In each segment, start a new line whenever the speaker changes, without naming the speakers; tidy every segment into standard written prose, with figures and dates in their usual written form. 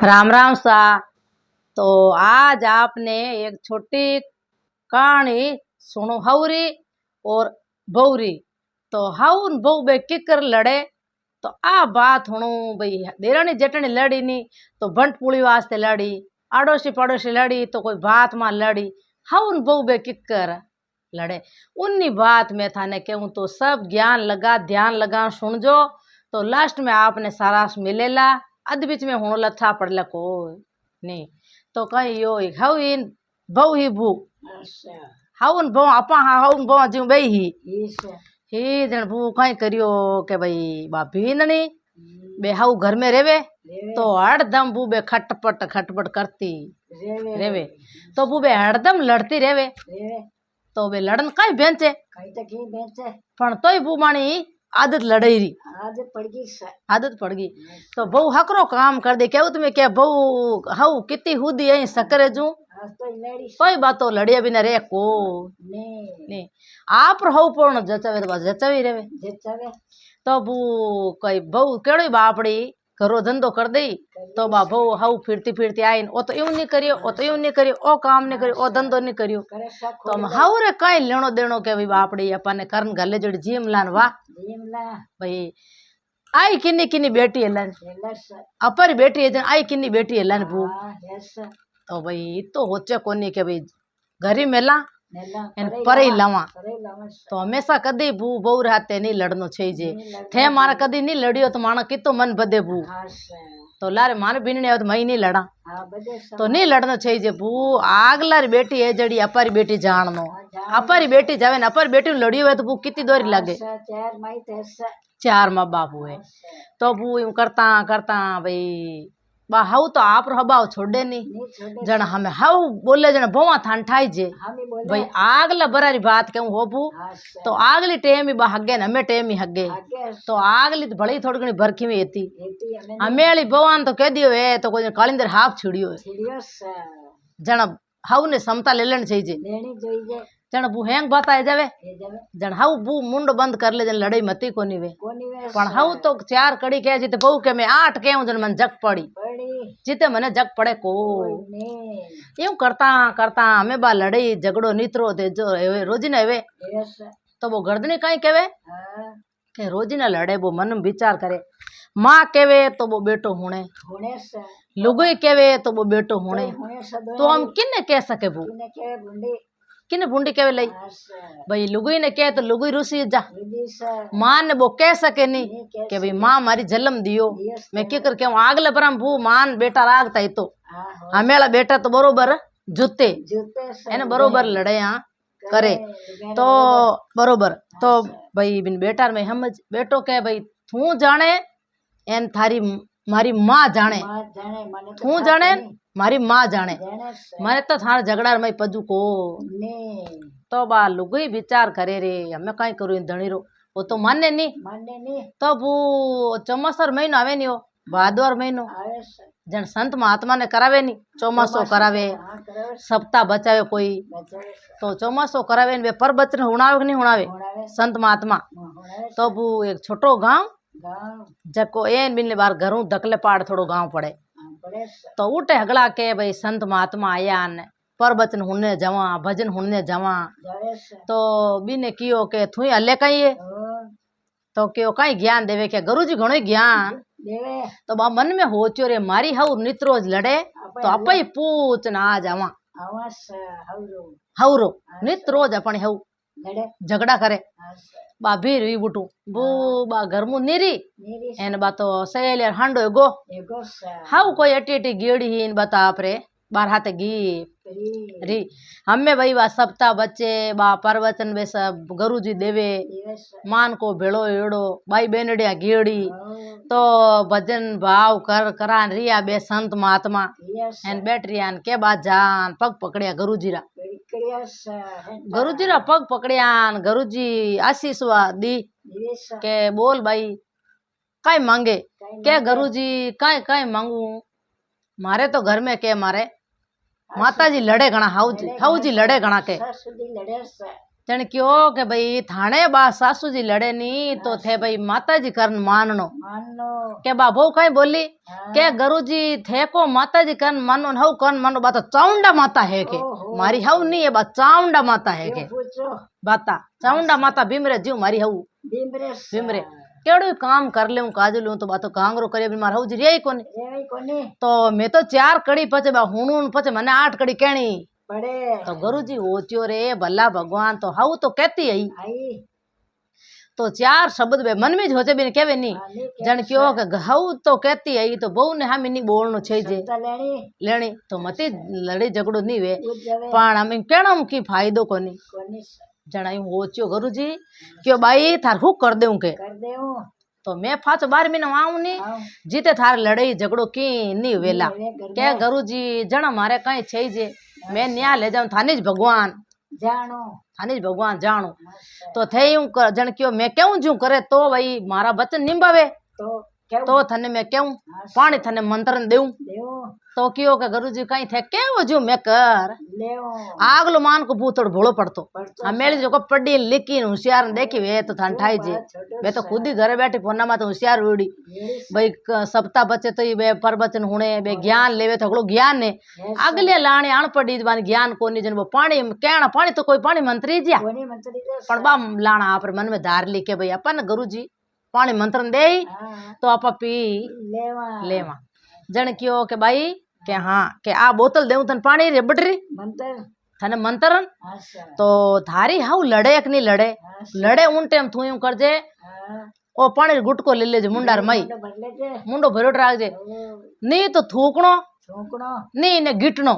राम राम सा। तो आज आपने एक छोटी कहानी सुनो, हवरी और बौरी। तो हाउ न बहू बे किकर लड़े। तो आ बात हूँ भाई, देरानी जेठानी लड़ी नी तो बंट पुली वास्ते लड़ी, आड़ोसी पड़ोसी लड़ी तो कोई बात मां लड़ी। हाउ न बहू बे किकर लड़े उन्नी बात में थाने कहूँ तो सब ज्ञान लगा ध्यान लगा सुनजो। तो लास्ट में आपने सारास मिलेला, अध बीच में हूँ लथा पड़ला को नहीं। तो कहीं यो हाउ इन बहु ही भू हाउन बहु आपा हाउन बहु जीव बे ही जन भू कहीं करियो के भाई बापी ननी बे हाउ घर में रेवे तो हरदम बू बे खटपट करती रेवे। तो बू बे हरदम लड़ती रेवे। तो बे लड़न कहीं बेंचे पण तोय बू मानी आदत लड़ाई री आदत पड़ गई। तो बहु हकरो काम कर दे क्या तुम्हें क्या बहु हाउ कितनी हुदी है सकरे जू कोई बातो लड़िया बिना रे को नहीं आप हाउ पूर्ण जचावे तो जचावी रेवे। तो बू कोई बहु केड़ी बापड़ी घरो धंधो कर दई तो बा बहु हाउ फिरती फिरती आई ओ तो यूं नहीं करियो ओ तो यूं नहीं करियो ओ काम नहीं करियो ओ धंधो नहीं करियो। तो हम हाउ रे कई लेनो देनो के भाई बापड़ी अपन करन गले जड़ी जीम लान वाह भाई आई किन्नी किन्नी बेटी है लन अपर बेटी है आई किन्नी बेटी है लन बू। तो भाई तो होचे कोनी के भाई घरी मेला पर ही लवा। तो हमेशा कदी बू बहु रहते नहीं लड़नो चाहिए थे मारा कदी नहीं लड़ियो तो माना कितो मन बदे बू। तो लारे मारे बिनने तो मई नहीं लड़ा तो नहीं लड़ना चाहिए बू। आगलारी बेटी है जड़ी अपारी बेटी जाननो अपारी बेटी जावे न अपारी बेटी लड़ियो है तो बू कितनी दोरी लगे चार माँ बाप हुए। तो बू यूं करता करता भाई बा हाउ तो आप हबाव छोड़े नहीं जन हमें हाउ बोले जन बोवा थान ठाई जे भाई आगला बरारी बात कहूँ हो बू। तो आगली टेम ही बा हगे न हमें टेम ही हगे। तो आगली तो भले थोड़ी घनी बरखी में येती हमें बोवान तो कह दियो है तो कोई कालिंदर हाफ छिड़ियो है जन हाउ ने समता ले लेनी चाहिए जन बू हैंग बात आ जावे जन हाउ बू मुंडो बंद कर ले जन लड़ाई मती कोनी वे पण हाउ तो चार कड़ी कह जीते बहु के मैं 8 कहूं जन मन जग पड़ी जीते मने जग पड़े को यूं करता करता हमें बा लड़ाई झगड़ो नीतरो दे जो रोजी ना वे। तो वो गर्दनी कहीं कहवे के रोजी ना लड़े वो मन में विचार करे माँ केवे तो वो बेटो होने लुगई केवे तो वो बेटो होने। तो हम किन्ने कह सके वो किने बुंडी केवे लई भाई लुगई ने कहे तो लुगई रूसी जा मां ने वो कह सके नहीं कि भाई मां मारी जन्म दियो मैं क्या कर कहूं आगले पर भू मान बेटा रागता ही तो हमेला बेटा तो बरोबर जूते है ना बरोबर लड़े यहाँ करे तो बरोबर। तो भाई बिन बेटा में समझ बेटो कहे भाई तू जाने एन थारी मारी माँ जाने तू जाने मारी माँ जाने मैंने तो थारा झगड़ा में पजू को। तो बा लुगई विचार करे रे हमें कहीं करूँ धनी रो वो तो माने नहीं। तो वो चौमासर महीनो आवे नहीं हो भादवर महीनो जन संत महात्मा ने करावे नहीं चौमासो करावे सप्ताह बचावे कोई तो चौमासो करावे वे पर बचन हुणावे नहीं हुणावे संत महात्मा। तो वो एक छोटो गांव जको एन बिन बार घरों दकले पाड़ थोड़ो गांव पड़े। तो उठे हगला के भाई संत महात्मा आया ने पर बचन हुने जावा भजन हुने जावा। तो बिने कियो के थुई हले कहीं तो क्यों कहीं ज्ञान देवे के गुरु जी घणो ज्ञान तो बा मन में हो चो रे मारी हाउ नित्रोज लड़े तो आप ही पूछ ना आ जावा हाउरो नित्रोज अपने हाउ झगड़ा करे बा भीर वी बुटू बू बा घर मु निरी एन बा तो सहेल हांडो गो हाउ कोई अटी अटी गेड़ी ही इन बता आपरे बार हाथे गी री हमें भाई बा सप्ताह बच्चे बा परवचन वे सब गुरु जी देवे मान को भेड़ो एड़ो भाई बेनड़िया गेड़ी तो भजन भाव कर करान रिया बे संत महात्मा एन बैठ रिया के बाद जान पग पकड़िया गुरु जी रा पग पकड़ियान गुरु जी आशीष दी के बोल भाई काई मांगे के गुरु जी काई मांगू मारे तो घर में के मारे माता जी लड़े घना हाउ जी लड़े घना के जन क्यों के भाई थाने बा सासू जी लड़े नी तो थे भाई माता जी करन माननो के बा बहु कहीं बोली के गुरु जी थे को माता जी करन मानो हव करन मानो बात चाउंडा माता है के मारी हव नहीं है बात चाउंडा माता है के बाता चाउंडा माता भीमरे जीव मारी हव भीमरे केड़ो काम कर ले काज लू तो बात कांगरो करे मार हव जी रे कोनी तो मैं तो 4 कड़ी पचे बा हुणून पचे मने 8 कड़ी कहनी तो गुरु जी ओच्यो रे भला भगवान तो हाउ तो कहती आई तो 4 शब्द बे मन में ज होचे बिन केवे नी जन क्यों के हाउ तो कहती आई तो बहु ने हम नी बोलनो छे जे लेनी तो मती लड़ी झगड़ो नी वे पण हम केणम की फायदो कोनी जणाई ओच्यो गुरु जी क्यों बाई थार हु कर देऊ के तो मैं फाच 12 महीना आऊं नी जीते थार लड़ाई झगड़ो की नी वेला के गुरु जी जण मारे कई छे जे मैं न्या ले जाऊं थाने ज भगवान जानो तो थे यूं जन क्यों मैं क्यों जू करे तो भाई मारा बचन निभावे तो थने मैं क्यों पानी थने मंत्र देऊं तो क्यों के गुरु जी कहीं थे क्यों जू मैं कर आगलो मान को भूतड़ भोलो पड़तो हमें जो को पढ़ी लिखी होशियार देखी वे तो थान ठाई जे मैं तो खुद ही घरे बैठी फोना में तो होशियार उड़ी भाई सप्ताह बचे तो ये परवचन हुणे बे ज्ञान लेवे तो ज्ञान ने अगले लाने अण पड़ी बान ज्ञान कोनी जन वो पानी कहना पानी तो कोई पानी मंत्री जिया पण बा लाना आप मन में धार ली के भाई अपन गुरु जी पानी मंत्र दे तो आप पी लेवा जन क्यों के भाई के हाँ के आ बोतल देऊ तन पानी रे बटरी थने मंत्रन तो थारी हाउ लड़े एक नहीं लड़े उन टाइम तू यूं करजे ओ पानी गुटको ले लेजे मुंडार मई मुंडो भरोट राखजे नी तो थूकणो नी ने गिटनो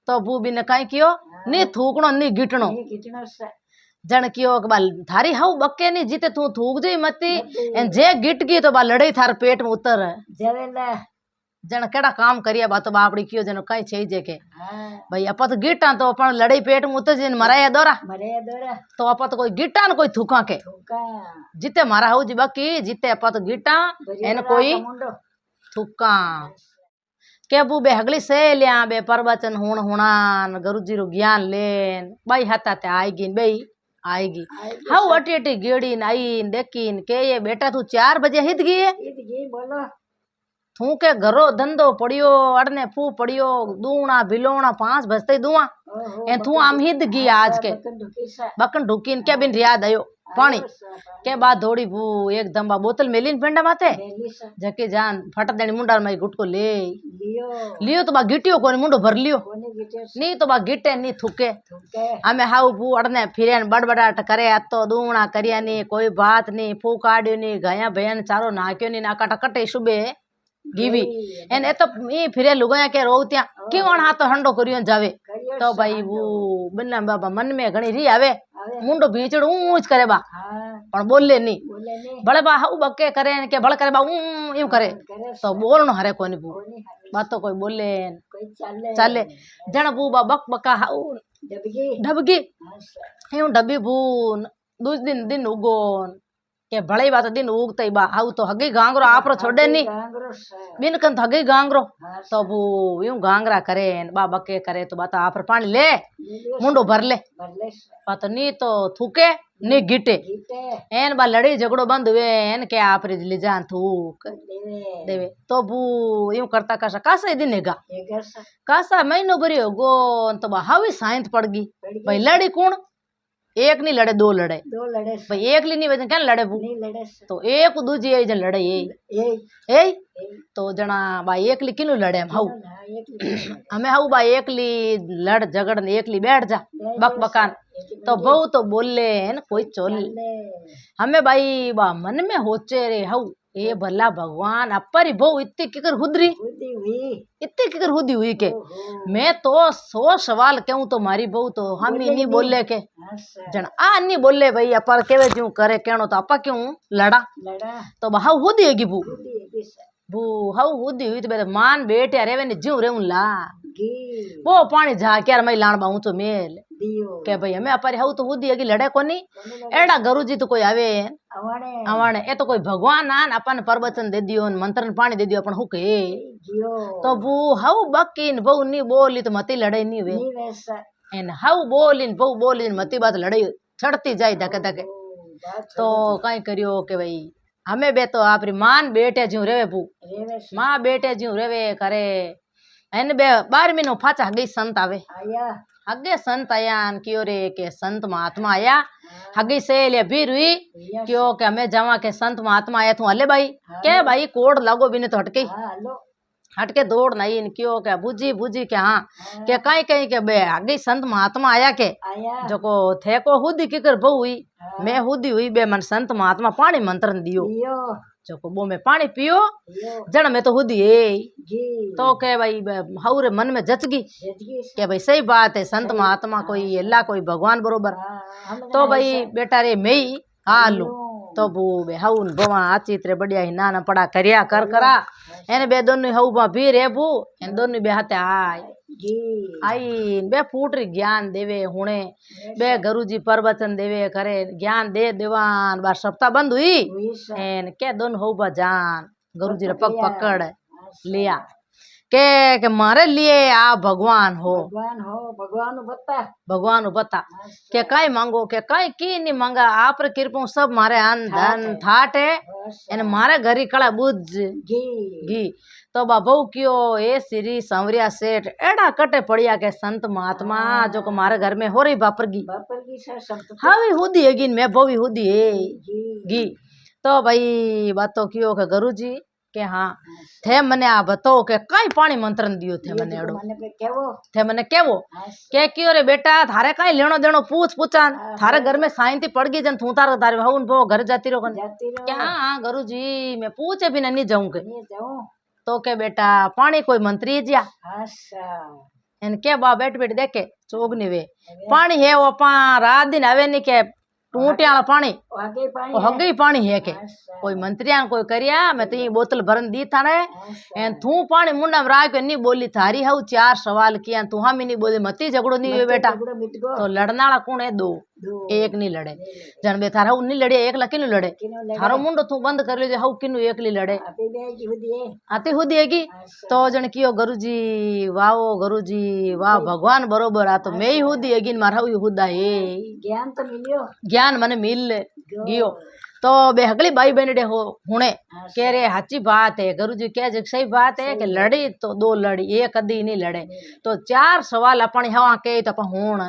तो बूबी ने काई कियो नी थूकणो नी गिटनो जन कियो के बाल थारी हाउ बके नी जीते तू थूक जे मती एन जे गिट गई तो बा लड़ाई थार पेट में उतर जन केड़ा काम करिया बात बापड़ी कियो जन कई छे जे के भाई अपा तो गिटा तो अपन लड़ाई पेट में उतर जन मराया दोरा तो अपा तो कोई गिटा न कोई थूका के जीते मारा हाउ जी बाकी जीते अपा तो गिटा एन कोई थूका के बू बे हगली से लिया बे परवचन हुणान गुरु जी रो ज्ञान लेन बाई हाथा ते आएगी हाउ अटी अटी गेड़ी आई देखीन के ये बेटा तू 4 बजे हित गई बोलो थू के घरो धंधो पड़ियो अड़ने फू पड़ियो दूना भिलोना 5 बजते दुआ ए थू आम हित गई आज के बकन ढुकीन के बिन याद आयो पानी के बाद दौड़ी भू एकदम बा बोतल मेलीन पेंडा माथे जके जान फट देनी मुंडार में गुटको ले लियो तो बा गिटियो कोनी मुंडो भर लियो नी तो बा गिटे नी थुके हमें हाउ भू अड़ने फिरे बड़बड़ाट करे तो दूना करिया नी कोई बात नी फू काड्यो नी गया बहन चारो नाक्यो नी ना कटकटे सुबे गीवी एन ए तो ई फिरे लुगाया के रोत्या क्यों हाथ तो हंडो करियो जावे तो भाई वो बन्ना बाबा मन में घणी री आवे मुंडो भीचड़ ऊंच करे बा पण बोले नी बड़े बा हाउ बके करे के बड़ करे बा यूं करे तो बोलनो हरे कोनी बू बात तो कोई बोले चले जण बू बा बक बका हाउ डबगी यूं डबी बू दूस दिन उगोन के भले बात दिन उगते बा हाउ तो हगी गांगरो आपरो छोड़े नी बिन कन हगी गांगरो तो वो यूं गांगरा करे बा बके करे तो बात आप पानी ले मुंडो भर ले बात नी तो थूके नी गिटे एन बा लड़ी झगड़ो बंद हुए एन के आप ले जान थूक देवे तो वो यूं करता कासा दिन हेगा कासा महीनो भरियो गो तो बा हावी साइंत पड़ गई भाई लड़ी कौन एक नहीं लड़े दो लड़े भाई एक ली नहीं वजन क्या लड़े वो तो एक दूजी जन लड़े ये तो जना भाई एक ली किनु लड़े हम हाउ हमें हाउ भाई एक ली लड़ झगड़ एक ली बैठ जा बक बकान तो बहु तो बोले है ना कोई चोल हमें भाई बा मन में होचे रे हाउ ये भला भगवान अपर बहु इतनी किकर हुदरी इतनी किकर हुदी हुई के मैं तो 100 सवाल कहूं तो मारी बहु तो हम ही नहीं बोले के जन आ नहीं बोले भाई अपर केवे जू करे कहनो तो अपा क्यों लड़ा तो हाउ हुदी हैगी बू हाउ हुदी हुई तो मान बेटे अरे वे ज्यू रे ला वो पानी जा के मैं लाण बाऊ तो मेल के भाई हमें अपर हाउ तो हुदी हैगी लड़े कोनी एड़ा गुरु जी तो कोई आवे अवाने ए तो कोई भगवान आन अपन परवचन दे दियो मंत्र पानी दे दियो अपन हुके तो बू हाउ बकीन बहु नी बोली तो मती लड़े नी वे એને હાવ બોલીને બહુ બોલીને મતી બાત લડાઈ ચડતી જાય ધકે ધકે તો કઈ કર્યો કે ભાઈ અમે બે તો આપણી માન બેટે જ્યું રેવે ભૂ માં બેટે જ્યું રેવે કરે એને બે 12મી નો ફાચા હગી સંત આવે હગે સંત આયા ને કયો રે કે સંત મહાત્મા આયા હગી से ले भी रुई क्यों के हमें जावा के संत महात्मा आया तू हले भाई के भाई कोड लागो बिने तो हटके हटके दौड़ नहीं इन क्यों के बुझी बुझी के हाँ के कहीं कहीं के बे आगे संत महात्मा आया के जो को थे को हुदी की कर बहु हुई मैं हुदी हुई बे मन संत महात्मा पानी मंत्र दियो जो को बो में पानी पियो जन में तो हुदी है तो के भाई हाउरे मन में जच गई के भाई सही बात है संत महात्मा कोई अल्लाह कोई भगवान बरोबर तो भाई बेटा रे मई हालू तो बू बे हाउन बवा आचित्रे बढ़िया ही नाना पड़ा करया कर करा एने बे दोनों हाउ बा भी रे बू एन दोनों बे हाथे आई बे फूटरी ज्ञान देवे हुणे बे गुरुजी प्रवचन देवे करे ज्ञान दे देवान बार सप्ताह बंद हुई एन के दोनों हाउ बा जान गुरुजी रे पग पकड़ लिया के मारे लिए आप भगवान हो भगवान बता के कई मांगो के कई की नहीं मांगा आप रे कृपा सब मारे अन धन थाट है एने मारे घरी कड़ा बुझ घी तो बाबू क्यों ए श्री सांवरिया सेठ एड़ा कटे पड़िया के संत महात्मा जो को मारे घर में हो रही बापरगी हावी हुदी है गिन मैं बोवी हुदी है घी तो भाई बातो क्यों के गुरुजी के हाँ थे मने आ बताओ के कई पानी मंत्रण दियो थे मने एड़ो थे मने केवो के क्यों रे बेटा थारे कई लेनो देनो पूछ पूछान थारे घर में शांति पड़ गई जन तू तारो तारे हून वो घर जाती रो क्या हाँ गुरुजी मैं पूछे भी नहीं जाऊं के तो के बेटा पानी कोई मंत्री जिया इन के बा बैठ बैठ देखे चोगनी वे पानी है वो पा रात दिन आवे नहीं के टूटिया पानी हगे पानी है के कोई मंत्रिया कोई करिया मैं तो ये बोतल भरन दी था ने एन तू पानी मुंडा में राख नहीं बोली थारी हाउ 4 सवाल किया तू हम नहीं बोली मती झगड़ो नहीं हुए बेटा तो लड़नाला कौन है 2 एक नहीं लड़े जन बे थारा नहीं लड़े एक लकीनु लड़े थारो मुंडो तू बंद कर ले हाउ किनु एकली लड़े आती हुदी हैगी तो जन कियो गुरुजी गुरुजी वाह भगवान बरोबर आ तो मैं ही हुदी हैगी मार हाउ हुदा है ज्ञान मने मिल गयो तो बे हगली भाई बहन हो हुणे कह रे हाची बात है गुरुजी कह सही बात है कि लड़ी तो 2 लड़ी एक कदी नहीं लड़े तो 4 सवाल अपन हवा के तो अपन हुण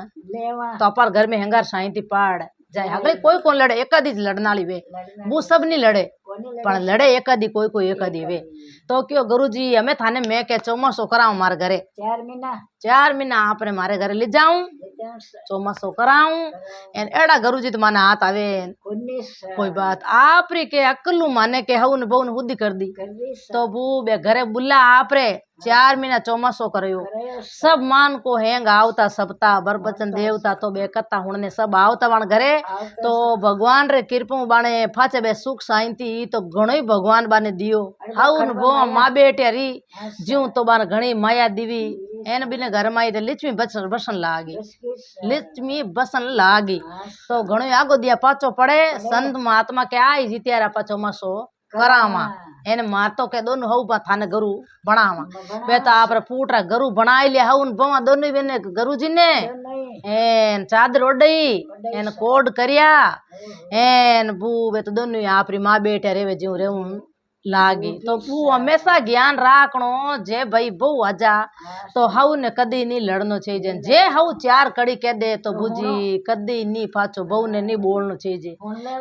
तो अपन घर में हंगार शांति पाड़ जाए हगली कोई कौन लड़े एक आधी लड़नाली वे वो सब नहीं लड़े पर लड़े एक आधी कोई एक आधी वे तो क्यों गुरुजी हमें थाने मैं के चौमासो कराऊं मारे घरे 4 महीना आपने मारे घरे ले जाऊं चौमासो कराऊं एन एड़ा गुरुजी तो माने हाथ आवे कोई बात आप रे के अकलू माने के हवन बहुन हुदी कर दी तो बू बे घरे बुला आप रे 4 महीना चौमासो करयो सब मान को हेंग आवता सबता बरबचन देवता तो बे कथा हुणने सब आवता वाण घरे तो भगवान रे कृपा बाणे फाचे बे सुख शांति तो घणो भगवान बाने दियो हाउन बो मां बेटे री ज्यू तो बान घणी माया दीवी एन बिने घर में आई लिचमी बसन लागी लिचमी बसन लागी तो घणो आगो दिया पाचो पड़े संत महात्मा के आई जीत्यारा पाचो मसो करावा एन मातो के दोनों हऊ पा थाने गुरु बनावा बेटा आप फूटरा गुरु बनाई लिया हून बवा दोनों बेने गुरु जी ने एन चादर ओडई एन कोड करिया एन बू बे तो दोनों आप री मां बेटे रेवे जीव रेऊ लागी तो बू हमेशा ज्ञान राखणो जे भाई बहु आजा तो हाउ ने कदी नहीं लड़नो चाहिए जे हाउ 4 कड़ी कह दे तो बुझी कदी नहीं पाछो बहु ने नहीं बोलनो चाहिए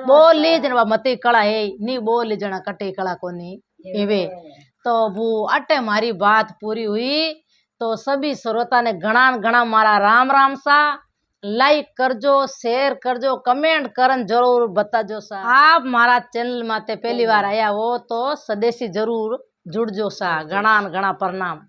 बोली जन मती कला है नहीं बोली जना कटी कला कोनी एवे तो बू अटे मारी बात पूरी हुई तो सभी श्रोता ने घना मारा राम राम सा लाइक करजो शेयर करजो कमेंट करन जरूर बताजो सा आप मारा चैनल माते पहली बार आया हो तो स्वदेशी जरूर जुड़जो सा घना प्रणाम।